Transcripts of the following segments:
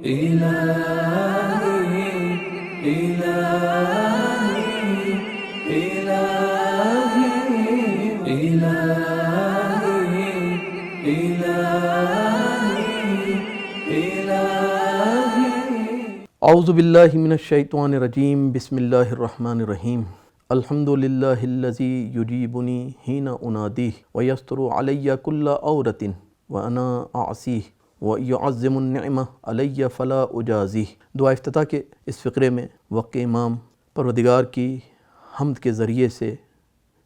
إلهي إلهي إلهي إلهي إلهي اعوذ باللہ من الشیطان الرجیم بسم اللہ الرحمن الرحیم الحمد للہ الذی یجیبنی حین انادیہ ویستر علی کل عورۃ وانا اعصیہ ویعظم النعمہ علی فلا اجازیہ۔ دعا افتتاح کے اس فقرے میں وقت امام پروردگار کی حمد کے ذریعے سے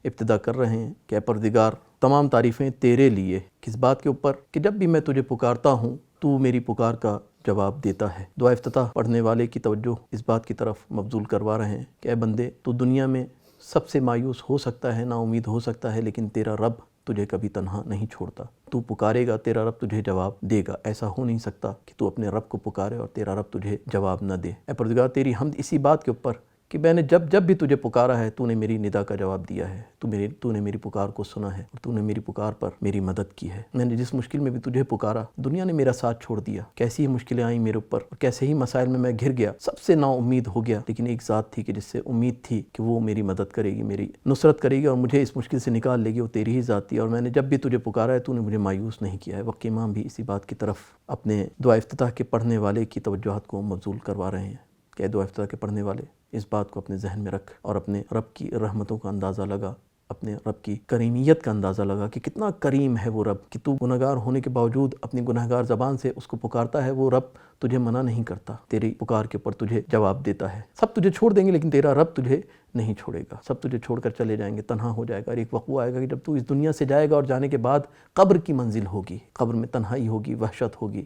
ابتدا کر رہے ہیں کہ اے پروردگار تمام تعریفیں تیرے لیے، کس بات کے اوپر کہ جب بھی میں تجھے پکارتا ہوں تو میری پکار کا جواب دیتا ہے۔ دعا افتتاح پڑھنے والے کی توجہ اس بات کی طرف مبذول کروا رہے ہیں کہ اے بندے تو دنیا میں سب سے مایوس ہو سکتا ہے، نا امید ہو سکتا ہے، لیکن تیرا رب تجھے کبھی تنہا نہیں چھوڑتا۔ تو پکارے گا تیرا رب تجھے جواب دے گا، ایسا ہو نہیں سکتا کہ تو اپنے رب کو پکارے اور تیرا رب تجھے جواب نہ دے۔ اے پروردگار تیری حمد اسی بات کے اوپر کہ میں نے جب بھی تجھے پکارا ہے تو نے میری ندا کا جواب دیا ہے، تو نے میری پکار کو سنا ہے اور تو نے میری پکار پر میری مدد کی ہے۔ میں نے جس مشکل میں بھی تجھے پکارا دنیا نے میرا ساتھ چھوڑ دیا، کیسی ہی مشکلیں آئیں میرے اوپر اور کیسے ہی مسائل میں گر گیا، سب سے نا امید ہو گیا، لیکن ایک ذات تھی کہ جس سے امید تھی کہ وہ میری مدد کرے گی، میری نصرت کرے گی اور مجھے اس مشکل سے نکال لے گی، وہ تیری ہی ذات تھی۔ اور میں نے جب بھی تجھے پکارا ہے تو نے مجھے مایوس نہیں کیا ہے۔ وقت امام بھی اسی بات کی طرف اپنے دعا افتتاح کے پڑھنے والے کی توجہات کو مبذول کروا رہے ہیں کہ دعا افتتاح کے پڑھنے والے اس بات کو اپنے ذہن میں رکھ اور اپنے رب کی رحمتوں کا اندازہ لگا، اپنے رب کی کریمیت کا اندازہ لگا کہ کتنا کریم ہے وہ رب کہ تو گناہگار ہونے کے باوجود اپنی گناہگار زبان سے اس کو پکارتا ہے۔ وہ رب تجھے منع نہیں کرتا، تیری پکار کے اوپر تجھے جواب دیتا ہے۔ سب تجھے چھوڑ دیں گے لیکن تیرا رب تجھے نہیں چھوڑے گا، سب تجھے چھوڑ کر چلے جائیں گے، تنہا ہو جائے گا۔ اور ایک وقت وہ آئے گا کہ جب تو اس دنیا سے جائے گا اور جانے کے بعد قبر کی منزل ہوگی، قبر میں تنہائی ہوگی، وحشت ہوگی،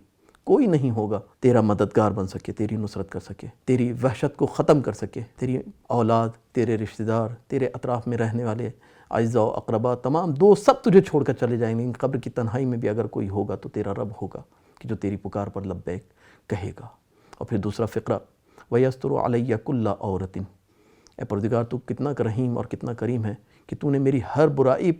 کوئی نہیں ہوگا تیرا مددگار بن سکے، تیری نصرت کر سکے، تیری وحشت کو ختم کر سکے۔ تیری اولاد، تیرے رشتہ دار، تیرے اطراف میں رہنے والے اعزاء و اقربا، تمام دوست سب تجھے چھوڑ کر چلے جائیں گے، لیکن قبر کی تنہائی میں بھی اگر کوئی ہوگا تو تیرا رب ہوگا کہ جو تیری پکار پر لبیک کہے گا۔ اور پھر دوسرا فقرہ وَيَسْتُرُ عَلَيَّ كُلَّ عَوْرَةٍ، اے پروردگار تو کتنا رحیم اور کتنا کریم ہے کہ تو نے میری ہر برائی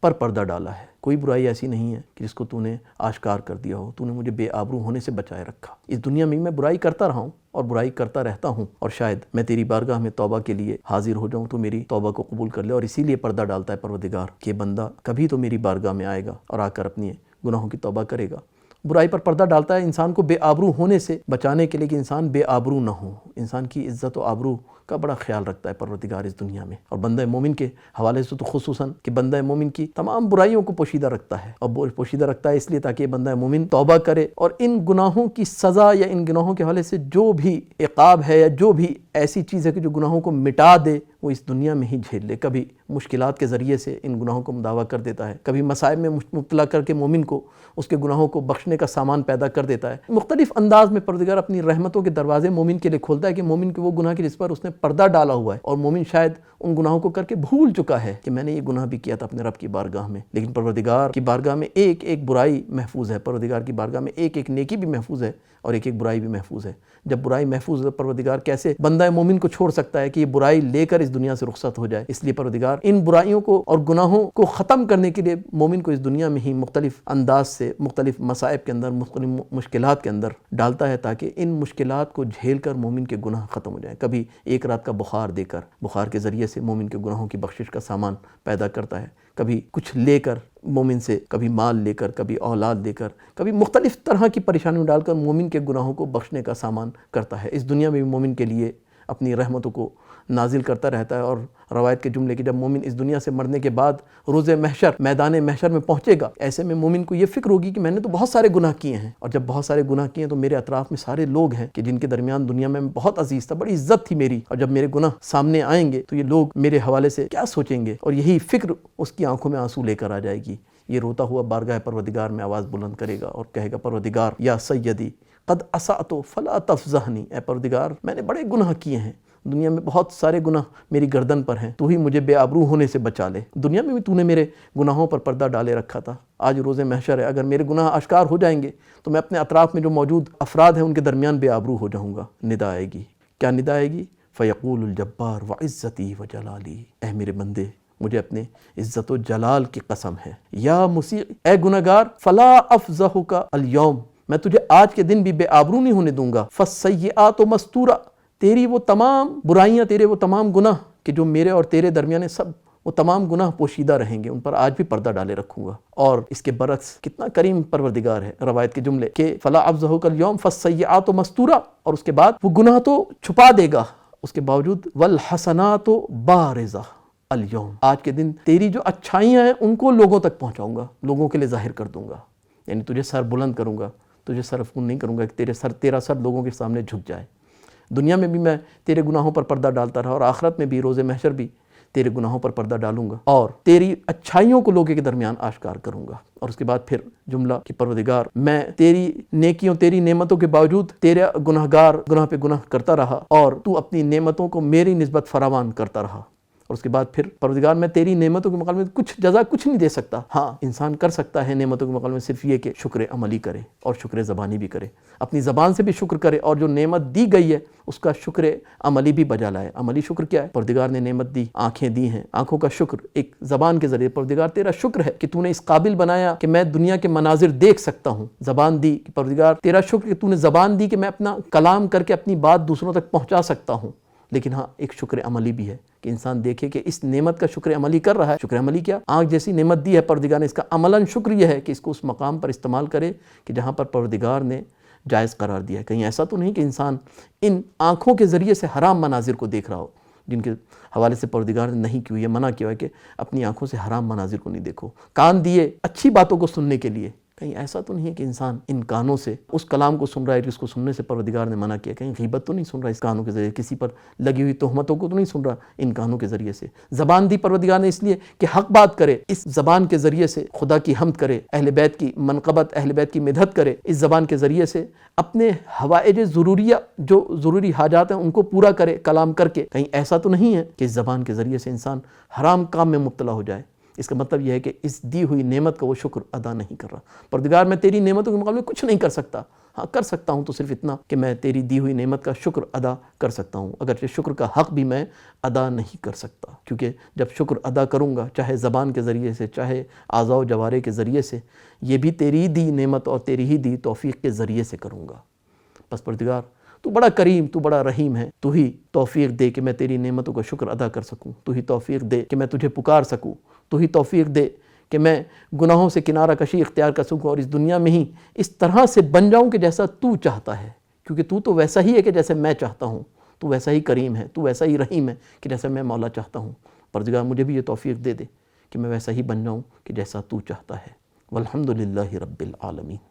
پر پردہ ڈالا ہے۔ کوئی برائی ایسی نہیں ہے کہ جس کو تو نے آشکار کر دیا ہو، تو نے مجھے بے آبرو ہونے سے بچائے رکھا۔ اس دنیا میں برائی کرتا رہا ہوں اور برائی کرتا رہتا ہوں، اور شاید میں تیری بارگاہ میں توبہ کے لیے حاضر ہو جاؤں تو میری توبہ کو قبول کر لے، اور اسی لیے پردہ ڈالتا ہے پروردگار کہ بندہ کبھی تو میری بارگاہ میں آئے گا اور آ کر اپنی گناہوں کی توبہ کرے گا۔ برائی پر پردہ ڈالتا ہے انسان کو بے آبرو ہونے سے بچانے کے لیے کہ انسان بے آبرو نہ ہو، انسان کی عزت و آبرو کا بڑا خیال رکھتا ہے پروردگار اس دنیا میں۔ اور بندہ مومن کے حوالے سے تو خصوصاً کہ بندہ مومن کی تمام برائیوں کو پوشیدہ رکھتا ہے، اور پوشیدہ رکھتا ہے اس لیے تاکہ بندہ مومن توبہ کرے اور ان گناہوں کی سزا یا ان گناہوں کے حوالے سے جو بھی عقاب ہے یا جو بھی ایسی چیز ہے کہ جو گناہوں کو مٹا دے وہ اس دنیا میں ہی جھیل لے۔ کبھی مشکلات کے ذریعے سے ان گناہوں کو مداوع کر دیتا ہے، کبھی مصائب میں مبتلا کر کے مومن کو اس کے گناہوں کو بخشنے کا سامان پیدا کر دیتا ہے۔ مختلف انداز میں پروردگار اپنی رحمتوں کے دروازے مومن کے لیے کھولتا ہے کہ مومن کے وہ گناہ کے جس پر اس نے پردہ ڈالا ہوا ہے، اور مومن شاید ان گناہوں کو کر کے بھول چکا ہے کہ میں نے یہ گناہ بھی کیا تھا اپنے رب کی بارگاہ میں، لیکن پروردگار کی بارگاہ میں ایک ایک برائی محفوظ ہے، پروردگار کی بارگاہ میں ایک ایک نیکی بھی محفوظ ہے اور ایک ایک برائی بھی محفوظ ہے۔ جب برائی محفوظ ہے پروردگار کیسے بندہ مومن کو چھوڑ سکتا ہے کہ یہ برائی لے کر اس دنیا سے رخصت ہو جائے؟ اس لیے پروردگار ان برائیوں کو اور گناہوں کو ختم کرنے کے لیے مومن کو اس دنیا میں ہی مختلف انداز سے مختلف مصائب کے اندر، مختلف مشکلات کے اندر ڈالتا ہے تاکہ ان مشکلات کو جھیل کر مومن کے گناہ ختم ہو جائیں۔ کبھی ایک رات کا بخار دے کر، بخار کے ذریعے سے مومن کے گناہوں کی بخشش کا سامان پیدا کرتا ہے، کبھی کچھ لے کر مومن سے، کبھی مال لے کر، کبھی اولاد لے کر، کبھی مختلف طرح کی پریشانیوں ڈال کر مومن کے گناہوں کو بخشنے کا سامان کرتا ہے۔ اس دنیا میں بھی مومن کے لیے اپنی رحمتوں کو نازل کرتا رہتا ہے، اور روایت کے جملے کہ جب مومن اس دنیا سے مرنے کے بعد روز محشر، میدان محشر میں پہنچے گا، ایسے میں مومن کو یہ فکر ہوگی کہ میں نے تو بہت سارے گناہ کیے ہیں، اور جب بہت سارے گناہ کیے ہیں تو میرے اطراف میں سارے لوگ ہیں کہ جن کے درمیان دنیا میں بہت عزیز تھا، بڑی عزت تھی میری، اور جب میرے گناہ سامنے آئیں گے تو یہ لوگ میرے حوالے سے کیا سوچیں گے؟ اور یہی فکر اس کی آنکھوں میں آنسو لے کر آ جائے گی۔ یہ روتا ہوا بارگاہ پروردگار میں آواز بلند کرے گا اور کہے گا پروردگار یا سیدی قد اسأت فلا تفضحنی، اے پروردگار میں نے بڑے گناہ کیے ہیں، دنیا میں بہت سارے گناہ میری گردن پر ہیں، تو ہی مجھے بے آبرو ہونے سے بچا لے۔ دنیا میں بھی تو نے میرے گناہوں پر پردہ ڈالے رکھا تھا، آج روز محشر ہے، اگر میرے گناہ آشکار ہو جائیں گے تو میں اپنے اطراف میں جو موجود افراد ہیں ان کے درمیان بے آبرو ہو جاؤں گا۔ ندا آئے گی، کیا ندا آئے گی؟ فیقول الجبار وعزتی وجلالی، اے میرے بندے مجھے اپنے عزت و جلال کی قسم ہے، یا مسیء، اے گنہگار، فلا افضحک اليوم، میں تجھے آج کے دن بھی بے آبرو نہیں ہونے دوں گا۔ فالسیئات مستورہ، تیری وہ تمام برائیاں، تیرے وہ تمام گناہ کہ جو میرے اور تیرے درمیان سب، وہ تمام گناہ پوشیدہ رہیں گے، ان پر آج بھی پردہ ڈالے رکھوں گا۔ اور اس کے برعکس کتنا کریم پروردگار ہے، روایت کے جملے کہ فلا افضحک اليوم فالسیئات مستورہ، اور اس کے بعد وہ گناہ تو چھپا دے گا، اس کے باوجود والحسنات بارزہ اليوم، آج کے دن تیری جو اچھائیاں ہیں ان کو لوگوں تک پہنچاؤں گا، لوگوں کے لیے ظاہر کر دوں گا، یعنی تجھے سر بلند کروں گا، تجھے سر افکن نہیں کروں گا کہ تیرا سر لوگوں کے سامنے جھک جائے۔ دنیا میں بھی میں تیرے گناہوں پر پردہ ڈالتا رہا، اور آخرت میں بھی، روز محشر بھی تیرے گناہوں پر پردہ ڈالوں گا، اور تیری اچھائیوں کو لوگوں کے درمیان آشکار کروں گا۔ اور اس کے بعد پھر جملہ کہ پروردگار میں تیری نیکیوں، تیری نعمتوں کے باوجود تیرا گناہ پہ گناہ کرتا رہا، اور تو اپنی نعمتوں کو میری نسبت فراوان کرتا رہا۔ اور اس کے بعد پھر پروردگار میں تیری نعمتوں کے مقابلے میں کچھ جزا کچھ نہیں دے سکتا، ہاں انسان کر سکتا ہے نعمتوں کے مقابلے میں صرف یہ کہ شکر عملی کرے اور شکر زبانی بھی کرے، اپنی زبان سے بھی شکر کرے، اور جو نعمت دی گئی ہے اس کا شکر عملی بھی بجا لائے۔ عملی شکر کیا ہے؟ پروردگار نے نعمت دی، آنکھیں دی ہیں، آنکھوں کا شکر ایک زبان کے ذریعے۔ پروردگار تیرا شکر ہے کہ تو نے اس قابل بنایا کہ میں دنیا کے مناظر دیکھ سکتا ہوں۔ زبان دی کہ پروردگار تیرا شکر کہ تو نے زبان دی کہ میں اپنا کلام کر کے اپنی بات دوسروں تک پہنچا سکتا ہوں۔ لیکن ہاں ایک شکر عملی بھی ہے کہ انسان دیکھے کہ اس نعمت کا شکر عملی کر رہا ہے۔ شکر عملی کیا؟ آنکھ جیسی نعمت دی ہے پروردگار نے، اس کا عملاً شکر یہ ہے کہ اس کو اس مقام پر استعمال کرے کہ جہاں پر پروردگار نے جائز قرار دیا ہے۔ کہیں ایسا تو نہیں کہ انسان ان آنکھوں کے ذریعے سے حرام مناظر کو دیکھ رہا ہو، جن کے حوالے سے پروردگار نے نہیں کی ہوئی ہے، منع کیا ہے کہ اپنی آنکھوں سے حرام مناظر کو نہیں دیکھو۔ کان دیے اچھی باتوں کو سننے کے لیے، کہیں ایسا تو نہیں ہے کہ انسان ان کانوں سے اس کلام کو سن رہا ہے جس کو سننے سے پروردگار نے منع کیا، کہیں غیبت تو نہیں سن رہا اس کانوں کے ذریعے، کسی پر لگی ہوئی تہمتوں کو تو نہیں سن رہا ان کانوں کے ذریعے سے۔ زبان دی پروردگار نے اس لیے کہ حق بات کرے، اس زبان کے ذریعے سے خدا کی حمد کرے، اہل بیت کی منقبت، اہل بیت کی مدحت کرے، اس زبان کے ذریعے سے اپنے حوائج ضروریہ، جو ضروری حاجات ہیں ان کو پورا کرے کلام کر کے۔ کہیں ایسا تو نہیں ہے کہ اس زبان کے ذریعے سے انسان حرام کام میں مبتلا ہو جائے۔ اس کا مطلب یہ ہے کہ اس دی ہوئی نعمت کا وہ شکر ادا نہیں کر رہا۔ پروردگار میں تیری نعمتوں کے مقابلے کچھ نہیں کر سکتا، ہاں کر سکتا ہوں تو صرف اتنا کہ میں تیری دی ہوئی نعمت کا شکر ادا کر سکتا ہوں، اگرچہ شکر کا حق بھی میں ادا نہیں کر سکتا، کیونکہ جب شکر ادا کروں گا چاہے زبان کے ذریعے سے، چاہے اعضاء و جوارح کے ذریعے سے، یہ بھی تیری دی نعمت اور تیری ہی دی توفیق کے ذریعے سے کروں گا۔ بس پروردگار تو بڑا کریم، تو بڑا رحیم ہے، تو ہی توفیق دے کہ میں تیری نعمتوں کا شکر ادا کر سکوں، تو ہی توفیق دے کہ میں تجھے پکار سکوں، تو ہی توفیق دے کہ میں گناہوں سے کنارہ کشی اختیار کر سکوں، اور اس دنیا میں ہی اس طرح سے بن جاؤں کہ جیسا تو چاہتا ہے، کیونکہ تو ویسا ہی ہے کہ جیسے میں چاہتا ہوں، تو ویسا ہی کریم ہے، تو ویسا ہی رحیم ہے کہ جیسا میں مولا چاہتا ہوں۔ پروردگار مجھے بھی یہ توفیق دے دے کہ میں ویسا ہی بن جاؤں کہ جیسا تو چاہتا ہے۔ والحمدللہ رب العالمین۔